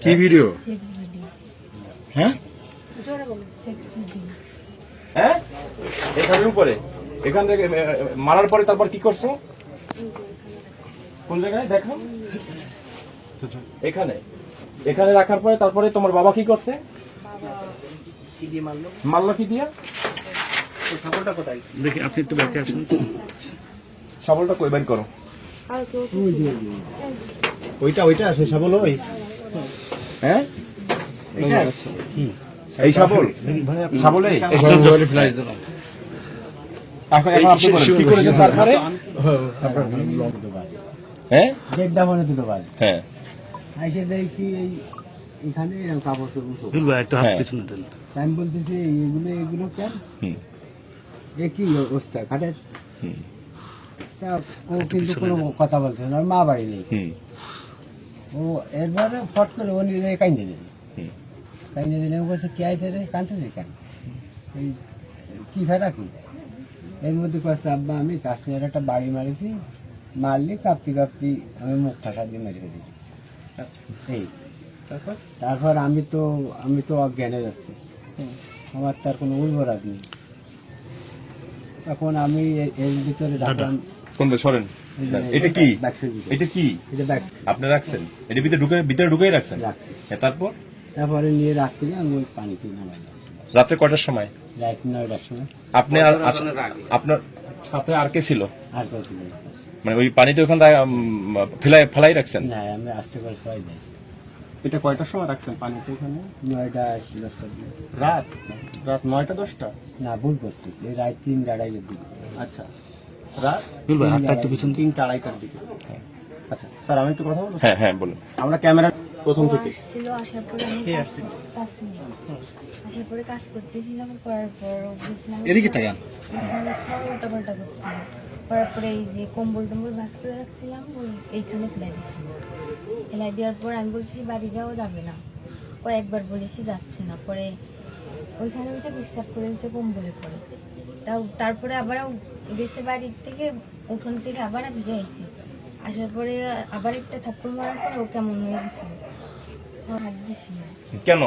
কি ভিডিও? হ্যাঁ হ্যাঁ এখানের উপরে এখান থেকে মারার পরে তারপর কি করছো? কোন জায়গায় দেখো? এখানে এখানে রাখার পরে তারপরে তোমার বাবা কি করছে? মারলো কি দিয়া? শাবলটা কোথায়? দেখি আপনি একটু ব্যাকে আসুন। শাবলটা কই বের করো। ওইটা সেই শাবল ওই। হ্যাঁ এইটা? এই শাবল শাবলে এখন এখন আপনি বলেন কি করেছেন তারপরে? হ্যাঁ দেড়টা মানে দুটো বাজ। হ্যাঁ আইসে দেখি এখানে কাপড় চোপড়। একটু হাত পিছনে দেন। আমি বলতেছি এগুলো কেন? এ কি অবস্থা খাটের? তা ও কিন্তু কোনো কথা বলছে না, ওর মা বাড়ি নেই। ও এরপরে ফট করে ও নিজে কাইন্দে দিল। কাইন্দে দিলে ও বলছে কে আইছে রে, কাঁদতেছে কেন? এই কি ফেরা কি? এর মধ্যে কয়েছে আব্বা আমি কাশ্মীরের একটা বাড়ি মারিছি, মারলি কাঁপতি কাঁপতি আমি মুখ ঠাসা দিয়ে মেরে ফেলি। এই তারপর আমি তো অজ্ঞানে যাচ্ছি, আমার তার কোনো উর্বরাজ নেই। তখন আমি এর ভিতরে রাখলাম। কোনটা সরেন? এটা কি? এটা কি এটা ব্যাগ আপনি রাখছেন? এটা ভিতরে ঢুকে রাখছেন? রাখছি। তারপরে নিয়ে রাখছিলাম ওই পানিতে নামাইলাম রাত্রে কয়টার সময়? রাত 9টার সময়। আপনি আর আপনার সাথে আর কে ছিল? আর কেউ ছিল না। মানে ওই পানিতে ওখানে ফেলাই রাখছেন? না, আমি আসতে করে সবাই যাই। এটা কয়টার সময় রাখছেন পানিতে ওখানে? 9টা 10টার দিকে। রাত 9টা 10টা? না, ভুল করছি, এই রাত 3টা 2:30টার দিকে। আচ্ছা রাত হাতটা একটু পিছন। 3টা 2:30টার দিকে। আচ্ছা স্যার আমি একটু কথা বলবো? হ্যাঁ হ্যাঁ বলুন। আমরা ক্যামেরা প্রথম থেকে ছিল, আসার পরে আমি আসার পরে কাজ করতেছিলাম, করার পর এদিকে তাকান। উল্টা পাল্টা করছিলাম, করার পরে এই যে কম্বল টম্বল ভাজ করে রাখছিলাম এইখানে ফেলাই দিয়েছিল। ফেলাই দেওয়ার পর আমি বলছি বাড়ি যাওয়া যাবে না, কয়েকবার বলেছি যাচ্ছে না। পরে ওইখানে ওইটা বিশ্বাস করে দিতে কম্বলে পড়ে, তারপরে আবার গেছে বাড়ির থেকে, উঠোন থেকে আবার আমি যাইছি। আসার পরে আবার একটা থাপ্পড় মারার পর ও কেমন হয়ে গেছে, হাত দিছি। কেন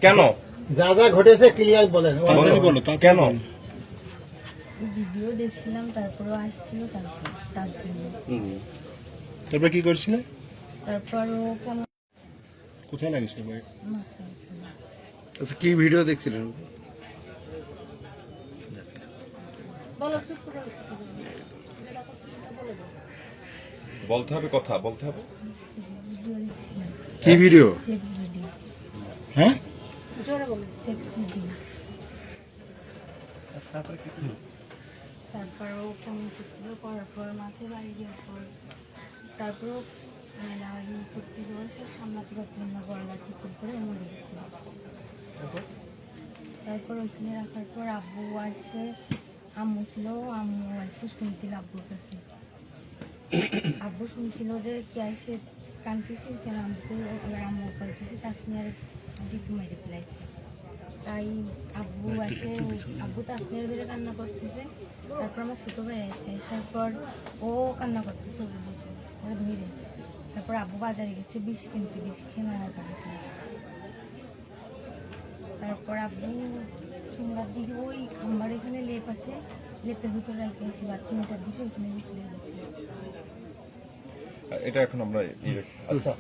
কেন যা যা ঘটেছে ক্লিয়ার বলেন। কেন? ভিডিও দেখছিলাম, তারপরে আসছিল, তার জন্য। তারপর কি করছিল? তারপর ও কেমন কোথায় লাগিয়েছিল? মাথায় ছিল। আচ্ছা কি ভিডিও দেখছিলেন? বলতে হবে, কথা বলতে হবে। ভিডিও দেখছিলাম, কি ভিডিও? Sex video. হ্যাঁ সেক্স ভিডিও। তারপর ও কেমন করছিল, করার পর মাথায় বাড়ি দেওয়ার পর তারপর মেলাদি করতে যাওয়ার সব সামলাতে পারছিলাম না, গলা ঠিক করে মরে গেছিল। তারপর ওইখানে রাখার পর আব্বু আসে, আম্মু ছিল, আম্মু আসে শুনছিল আব্বুর কাছে। আব্বু শুনছিল যে কে আসে কাঁদতেছে কেন, আম্মু কাঁদতেছে, তাসনিয়ার ডিপি মেরে ফেলাইছে। তাই আব্বু আসে, আব্বু তাসনিয়ার ধরে কান্না করতেছে। তারপর আমার ছোটো ভাই আছে, আসার পর ও কান্না করতেছে ওরা ধরে। তারপর আব্বু বাজারে গেছে বিষ কিনতে, বিষ খেয়ে মারা যাবে। তারপর আব্বু সন্ধ্যার দিকে ওই খাম্বার এখানে লেপ আছে, লেপের ভিতরে রাখতে আসি, বা 3টার দিকে ওখানে ফেলে গেছে। এটা এখন আমরা আচ্ছা